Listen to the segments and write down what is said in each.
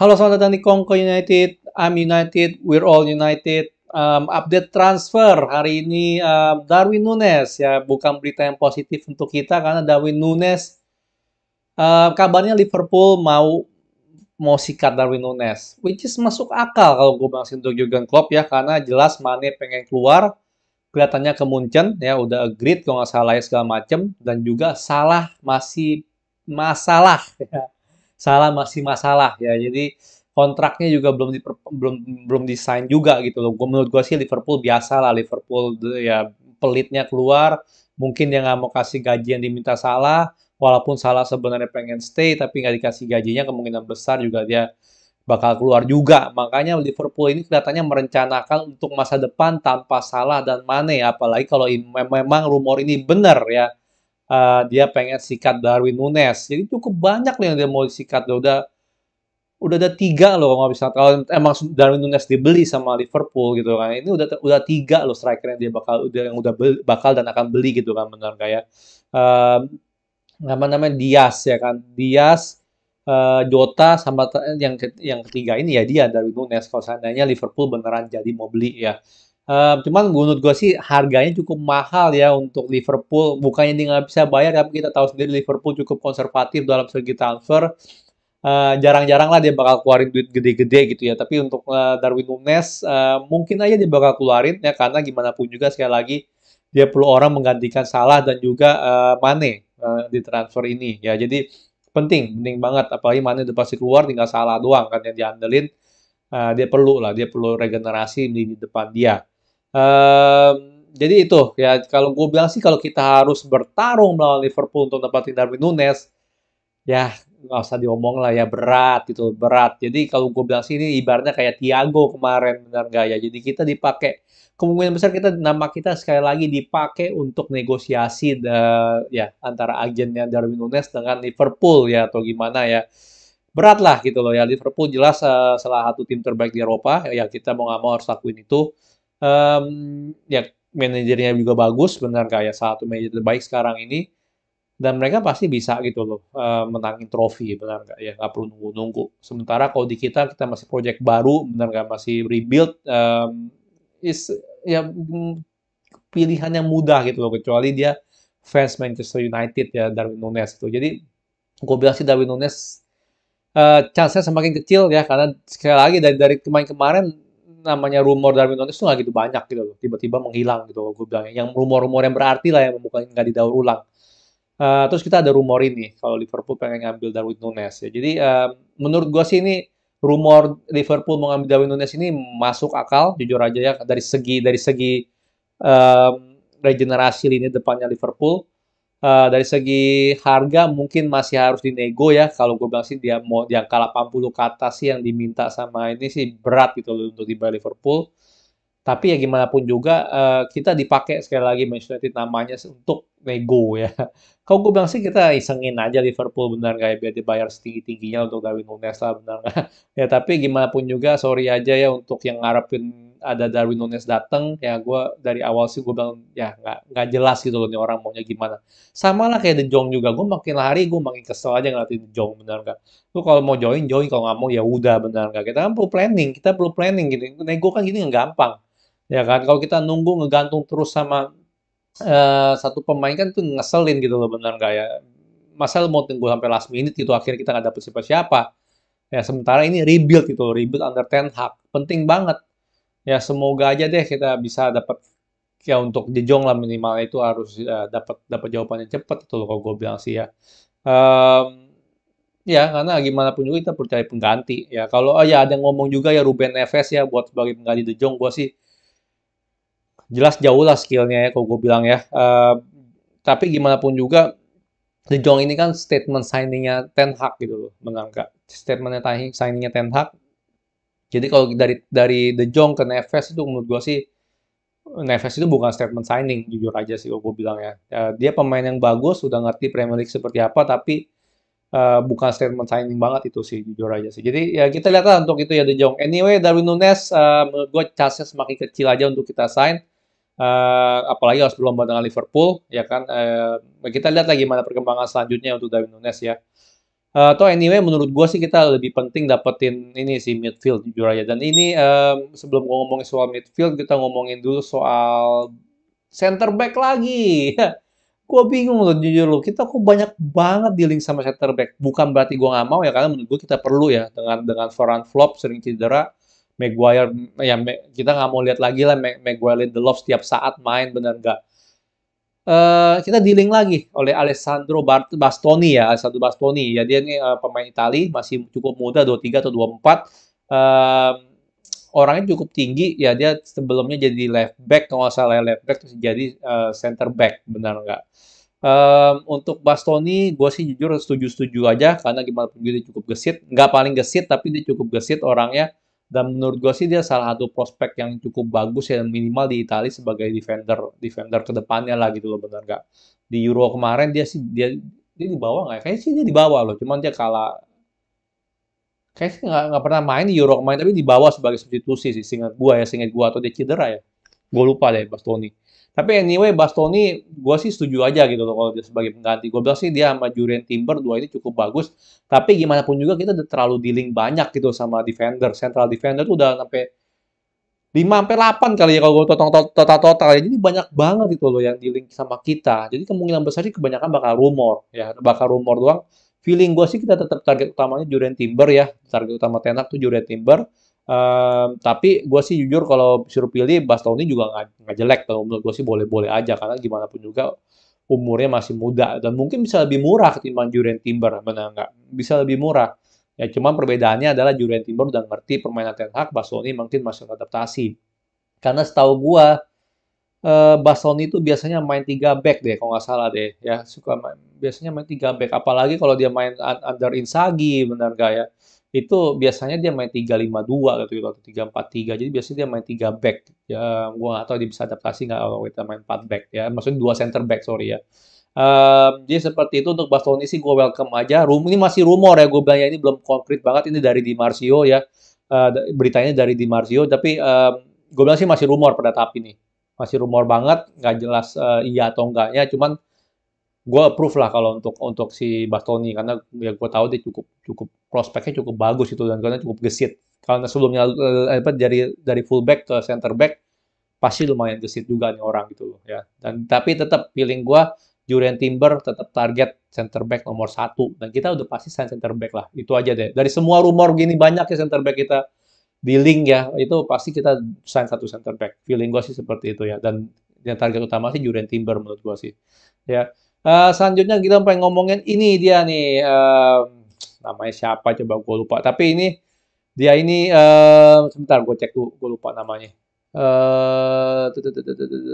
Halo, selamat datang di Kongko United. I'm United, we're all United. Update transfer hari ini Darwin Nunes ya, bukan berita yang positif untuk kita karena Darwin Nunes kabarnya Liverpool mau sikat Darwin Nunes, which is masuk akal kalau gue bilang untuk Jurgen Klopp ya, karena jelas Mane pengen keluar, kelihatannya ke Munchen ya, udah agreed kalau nggak salah ya segala macem, dan juga Salah masih masalah ya. Salah masih masalah ya. Jadi kontraknya juga belum desain juga gitu loh. Menurut gue sih Liverpool biasa lah, Liverpool ya pelitnya keluar, mungkin dia nggak mau kasih gaji yang diminta Salah, walaupun Salah sebenarnya pengen stay tapi nggak dikasih gajinya, kemungkinan besar juga dia bakal keluar juga. Makanya Liverpool ini kelihatannya merencanakan untuk masa depan tanpa Salah dan Mane, apalagi kalau memang rumor ini benar ya. Dia pengen sikat Darwin Nunes. Jadi cukup banyak loh yang dia mau sikat. Udah ada tiga loh kalau bisa, kalau emang Darwin Nunes dibeli sama Liverpool gitu kan. Ini udah tiga loh striker yang dia bakal dan akan beli gitu kan, benar kayak nama namanya Diaz ya kan. Diaz, Jota sama yang ketiga ini ya dia Darwin Nunes kalau seandainya Liverpool beneran jadi mau beli ya. Cuman menurut gue sih harganya cukup mahal ya untuk Liverpool. Bukannya dia nggak bisa bayar, tapi kita tahu sendiri Liverpool cukup konservatif dalam segi transfer. Jarang-jarang lah dia bakal keluarin duit gede-gede gitu ya. Tapi untuk Darwin Nunes mungkin aja dia bakal keluarin ya, karena gimana pun juga sekali lagi dia perlu orang menggantikan Salah dan juga Mane di transfer ini ya. Jadi penting banget. Apalagi Mane udah pasti keluar, tinggal Salah doang kan yang diandelin. Dia perlu regenerasi di depan dia. Jadi itu ya, kalau gue bilang sih kalau kita harus bertarung melawan Liverpool untuk dapatin Darwin Nunes, ya nggak usah diomong lah ya, berat gitu, berat. Jadi kalau gue bilang sih ini ibaratnya kayak Thiago kemarin, benar nggak ya? Jadi kita dipakai, kemungkinan besar nama kita sekali lagi dipakai untuk negosiasi ya antara agennya Darwin Nunes dengan Liverpool ya, atau gimana ya. Berat lah gitu loh ya. Liverpool jelas salah satu tim terbaik di Eropa ya, kita mau nggak mau harus lakuin itu. Ya manajernya juga bagus, benar kayak salah satu manajer terbaik sekarang ini, dan mereka pasti bisa gitu loh menangin trofi, benar nggak ya, nggak perlu nunggu-nunggu. Sementara kalau di kita masih project baru, benar nggak, masih rebuild, is ya pilihan yang mudah gitu loh, kecuali dia fans Manchester United ya, Darwin Nunes itu. Jadi gue bilang sih Darwin Nunes chance-nya semakin kecil ya, karena sekali lagi dari kemarin-kemarin namanya rumor Darwin Nunes tuh nggak gitu banyak gitu loh, tiba-tiba menghilang gitu loh gue bilang. Yang rumor-rumor yang berarti lah, yang bukan nggak didaur ulang. Terus kita ada rumor ini kalau Liverpool pengen ngambil Darwin Nunes ya. Jadi menurut gua sih ini rumor Liverpool mau ngambil Darwin Nunes ini masuk akal, jujur aja ya, dari segi regenerasi lini depannya Liverpool. Dari segi harga mungkin masih harus dinego ya. Kalau gue bilang sih dia mau di angka 80 ke atas sih yang diminta sama ini sih, berat gitu loh untuk tiba Liverpool. Tapi ya gimana pun juga kita dipakai sekali lagi Manchester United namanya untuk nego ya. Kalau gue bilang sih kita isengin aja Liverpool, benar nggak ya, biar dibayar setinggi-tingginya untuk Darwin Nunes lah, benar nggak? Ya tapi gimana pun juga sorry aja ya untuk yang ngarepin ada Darwin Nunes datang ya, gue dari awal sih gue bilang ya nggak jelas gitu loh nih orang maunya gimana. Sama lah kayak De Jong juga, gue makin hari gue makin kesel aja ngeliatin De Jong, benar nggak? Lu kalau mau join, kalau nggak mau ya udah, benar nggak? Kita perlu planning gitu. Nego kan gini nggak gampang. Ya kan, kalau kita nunggu ngegantung terus sama satu pemain kan itu ngeselin gitu loh, benar nggak ya? Masa lu mau tunggu sampai last minute gitu, akhirnya kita nggak dapet siapa-siapa. Ya sementara ini rebuild gitu loh, rebuild under Ten Hag. Penting banget. Ya semoga aja deh kita bisa dapat, ya untuk De Jong lah minimal itu harus dapat dapat jawabannya cepat itu loh kalau gue bilang sih ya. Em, ya karena gimana pun juga kita perlu cari pengganti. Ya kalau ya ada yang ngomong juga ya Ruben Neves ya buat sebagai pengganti De Jong, gue sih jelas jauh lah skillnya ya kalau gue bilang ya. Tapi gimana pun juga De Jong ini kan statement signingnya Ten Hag gitu loh, menganggap statementnya signingnya Ten Hag. Jadi kalau dari De Jong ke Neves itu menurut gue sih Neves itu bukan statement signing, jujur aja sih kalau gue bilang ya. Dia pemain yang bagus, udah ngerti Premier League seperti apa, tapi bukan statement signing banget itu sih, jujur aja sih. Jadi ya kita lihat lah untuk itu ya De Jong. Anyway, Darwin Nunes menurut gue chance-nya semakin kecil aja untuk kita sign. Apalagi harus berlomba dengan Liverpool, ya kan. Kita lihat lagi gimana perkembangan selanjutnya untuk Darwin Nunes ya. Atau anyway menurut gue sih kita lebih penting dapetin ini sih midfield jujur aja. Dan ini sebelum gua ngomongin soal midfield, kita ngomongin dulu soal center back lagi. Gue bingung loh jujur loh. Kita kok banyak banget dealing sama center back. Bukan berarti gue nggak mau ya, karena menurut gue kita perlu ya dengan Varane flop sering cedera. Maguire ya kita nggak mau lihat lagi lah Maguire Lindelof setiap saat main bener nggak. Kita dealing lagi oleh Alessandro Bastoni ya, Alessandro Bastoni. Ya dia ini pemain Itali, masih cukup muda, 23 atau 24. Eee, Orangnya cukup tinggi, ya dia sebelumnya jadi left back, kalau nggak salah left back, terus jadi center back, benar nggak? Untuk Bastoni, gue sih jujur setuju-setuju aja, karena gimana pun dia cukup gesit. Nggak paling gesit, tapi dia cukup gesit orangnya. Dan menurut gue sih dia salah satu prospek yang cukup bagus ya minimal di Italia sebagai defender defender kedepannya lah gitu loh benar nggak di Euro kemarin dia sih dia di bawah nggak ya? Kayaknya sih dia di bawah loh cuman dia kalah kayaknya sih nggak pernah main di Euro kemarin tapi di bawah sebagai substitusi sih seingat gua atau dia cedera ya gue lupa deh Bastoni tapi anyway Bastoni gue sih setuju aja gitu loh kalau dia sebagai pengganti gue bilang sih dia sama Jurien Timber dua ini cukup bagus tapi gimana pun juga kita udah terlalu dealing banyak gitu sama defender central defender tuh udah sampai 5 sampai 8 kali ya kalau gue total ya. Jadi banyak banget itu loh yang di-link sama kita. Jadi kemungkinan besar sih kebanyakan bakal rumor ya, bakal rumor doang. Feeling gue sih kita tetap target utamanya Jurien Timber ya. Target utama Ten Hag tuh Jurien Timber. Tapi gue sih jujur kalau disuruh pilih Bastoni juga nggak jelek kalau menurut gue sih boleh-boleh aja karena gimana pun juga umurnya masih muda dan mungkin bisa lebih murah ketimbang Jurien Timber, benar nggak? Bisa lebih murah. Ya cuman perbedaannya adalah Jurgen Timber udah ngerti permainan Ten Hag, Bastoni mungkin masih adaptasi. Karena setahu gua Bastoni itu biasanya main 3 back deh kalau nggak salah deh ya suka biasanya main 3 back apalagi kalau dia main under Inzaghi benar gak ya itu biasanya dia main 3-5-2 gitu atau 3-4-3 jadi biasanya dia main 3 back ya gua nggak tahu dia bisa adaptasi nggak kalau kita main 4 back ya maksudnya 2 center back sorry ya. Jadi seperti itu untuk Bastoni sih gue welcome aja. Ini masih rumor ya gue bilang ya ini belum konkret banget ini dari Di Marzio ya. Beritanya dari Di Marzio tapi gue bilang sih masih rumor pada tahap ini. Masih rumor banget, nggak jelas iya atau enggaknya. Cuman gue approve lah kalau untuk si Bastoni karena ya gue tahu dia cukup cukup prospeknya cukup bagus itu dan karena cukup gesit. Karena sebelumnya apa dari fullback ke center back pasti lumayan gesit juga nih orang gitu loh ya. Dan tapi tetap feeling gua Jurien Timber tetap target center back nomor satu dan kita udah pasti sign center back lah itu aja deh dari semua rumor gini banyak ya center back kita di link ya itu pasti kita sign satu center back feeling gua sih seperti itu ya dan yang target utama sih Jurien Timber menurut gua sih ya. Selanjutnya kita pengen ngomongin ini dia nih namanya siapa coba gua lupa tapi ini dia ini sebentar gue cek dulu gue lupa namanya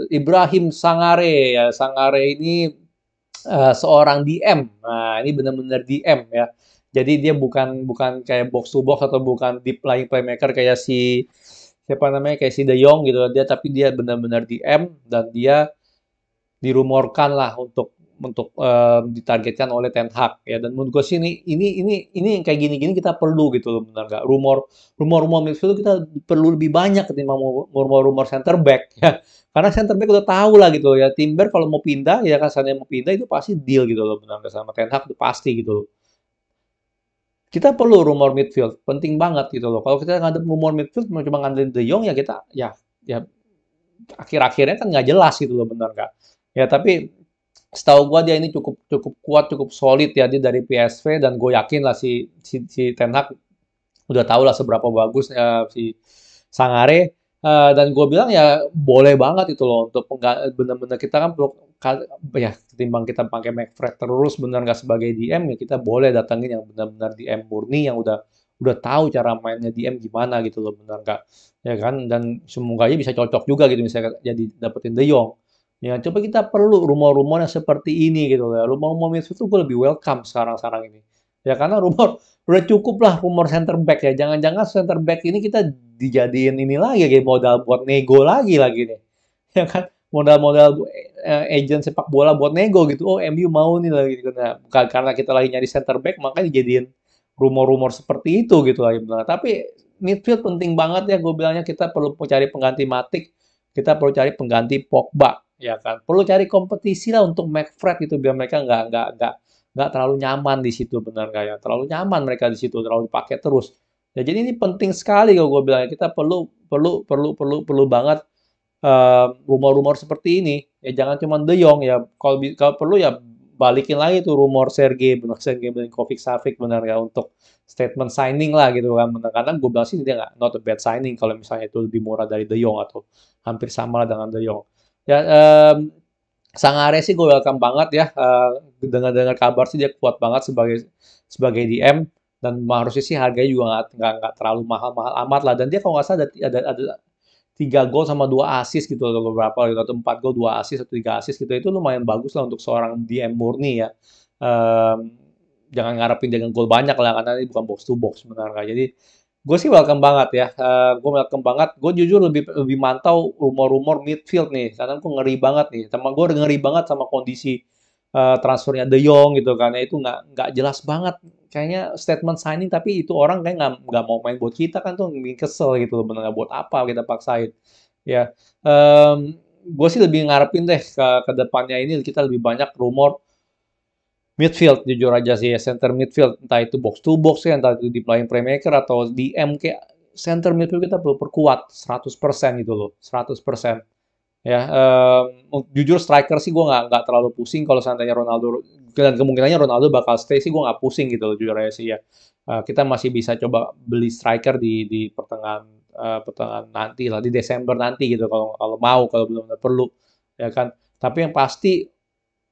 Ibrahim Sangare ya. Sangare ini seorang DM. Nah, ini benar-benar DM ya. Jadi dia bukan bukan kayak box to box atau bukan deep lying playmaker kayak si siapa namanya kayak si De Jong gitu. Dia tapi dia benar-benar DM dan dia dirumorkan lah untuk ditargetkan oleh Ten Hag ya dan menurut gue sih ini yang kayak gini-gini kita perlu gitu loh benar nggak rumor midfield kita perlu lebih banyak ketimbang rumor center back ya karena center back udah tahu lah gitu ya Timber kalau mau pindah ya kan saya mau pindah itu pasti deal gitu loh benar nggak sama Ten Hag itu pasti gitu loh kita perlu rumor midfield penting banget gitu loh kalau kita ngadep rumor midfield cuma ngandelin De Jong ya kita ya akhir-akhirnya kan nggak jelas gitu loh benar nggak ya tapi setahu gua dia ini cukup cukup kuat, cukup solid ya dia dari PSV dan gue yakin lah si Ten Hag udah tahu lah seberapa bagus si Sangare dan gue bilang ya boleh banget itu loh untuk benar-benar kita kan perlu ya ketimbang kita pakai McFred terus benar nggak sebagai DM ya kita boleh datangin yang benar-benar DM murni yang udah tahu cara mainnya DM gimana gitu loh benar nggak ya kan dan semoga aja bisa cocok juga gitu misalnya jadi dapetin De Jong. Ya, coba kita perlu rumor-rumor yang seperti ini gitu ya. Rumor-rumor midfield itu gue lebih welcome sekarang-sekarang ini. Ya karena rumor udah cukup lah rumor center back ya. Jangan-jangan center back ini kita dijadiin ini lagi kayak modal buat nego lagi nih. Ya kan modal-modal agent sepak bola buat nego gitu. Oh MU mau nih lagi gitu. Nah, karena kita lagi nyari center back makanya dijadiin rumor-rumor seperti itu gitu lagi. Nah, tapi midfield penting banget ya gue bilangnya kita perlu cari pengganti Matic, kita perlu cari pengganti Pogba ya kan perlu cari kompetisi lah untuk McFred gitu biar mereka nggak terlalu nyaman di situ, benar nggak ya? Terlalu nyaman mereka di situ, terlalu dipakai terus. Ya, jadi ini penting sekali kalau gue bilang kita perlu perlu perlu perlu perlu banget rumor-rumor seperti ini. Ya jangan cuma De Jong ya. Kalau perlu ya balikin lagi tuh rumor Sergei Milinkovic-Savic benar ya untuk statement signing lah gitu kan. Benar. Karena gue bilang sih dia nggak not a bad signing kalau misalnya itu lebih murah dari De Jong atau hampir sama lah dengan De Jong. Ya, Sangare sih gue welcome banget ya. Dengar-dengar kabar sih dia kuat banget sebagai sebagai DM dan harusnya sih harganya juga nggak terlalu mahal-mahal amat lah. Dan dia kalau nggak salah ada 3 gol sama 2 assist gitu loh beberapa gitu atau 4 gol 2 assist atau 3 assist gitu itu lumayan bagus lah untuk seorang DM murni ya. Jangan ngarepin dia gol banyak lah karena ini bukan box to box sebenarnya. Jadi gue sih welcome banget ya. Gue welcome banget. Gue jujur lebih lebih mantau rumor-rumor midfield nih karena gue ngeri banget nih. Sama gue ngeri banget sama kondisi transfernya De Jong gitu kan. Ya, itu nggak jelas banget. Kayaknya statement signing tapi itu orang kayak nggak mau main buat kita kan tuh bikin kesel gitu loh. Bener buat apa kita paksain. Ya, gue sih lebih ngarepin deh ke depannya ini kita lebih banyak rumor midfield jujur aja sih ya, center midfield entah itu box to box ya, entah itu di playing playmaker atau DM kayak center midfield kita perlu perkuat 100% gitu loh, 100%. Ya, jujur striker sih gue nggak terlalu pusing kalau seandainya Ronaldo dan kemungkinannya Ronaldo bakal stay sih gue nggak pusing gitu loh jujur aja sih ya. Kita masih bisa coba beli striker di pertengahan pertengahan nanti lah di Desember nanti gitu kalau kalau mau kalau belum perlu ya kan. Tapi yang pasti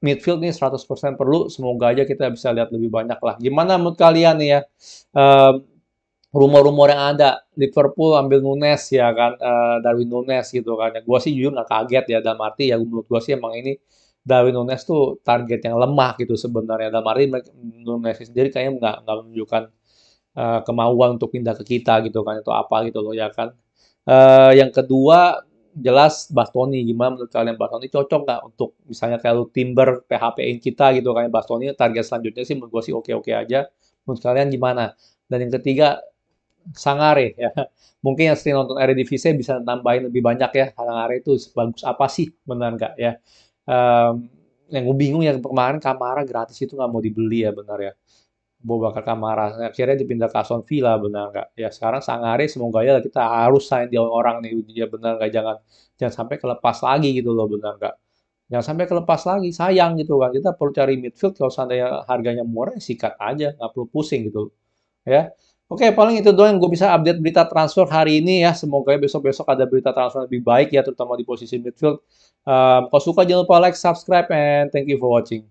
midfield nih 100% perlu. Semoga aja kita bisa lihat lebih banyak lah. Gimana menurut kalian nih ya? Eee, rumor-rumor yang ada, Liverpool ambil Nunes ya kan, Darwin Nunes gitu kan. Ya, gua sih jujur nggak kaget ya, dalam arti ya menurut gua sih emang ini Darwin Nunes tuh target yang lemah gitu sebenarnya. Dalam arti Nunes sendiri kayaknya nggak menunjukkan kemauan untuk pindah ke kita gitu kan, itu apa gitu loh ya kan. Yang kedua jelas Bastoni, gimana menurut kalian Bastoni cocok nggak untuk misalnya kayak lu Timber PHP-in kita gitu kan Bastoni target selanjutnya sih menurut gue sih oke-oke aja. Menurut kalian gimana? Dan yang ketiga Sangare ya. Mungkin yang sering nonton Eredivisie bisa nambahin lebih banyak ya. Sangare itu sebagus apa sih benar nggak ya? Yang gue bingung yang kemarin Kamara gratis itu nggak mau dibeli ya benar ya. Boubacar Kamara. Akhirnya dipindah ke Aston Villa, benar nggak? Ya sekarang Sangare semoga ya kita harus sign dia orang nih, ya benar nggak? Jangan jangan sampai kelepas lagi gitu loh, benar nggak? Jangan sampai kelepas lagi, sayang gitu kan. Kita perlu cari midfield kalau seandainya harganya murah, ya sikat aja, nggak perlu pusing gitu, ya. Oke, paling itu doang yang gue bisa update berita transfer hari ini ya. Semoga besok-besok ada berita transfer lebih baik ya, terutama di posisi midfield. Kalau suka jangan lupa like, subscribe, and thank you for watching.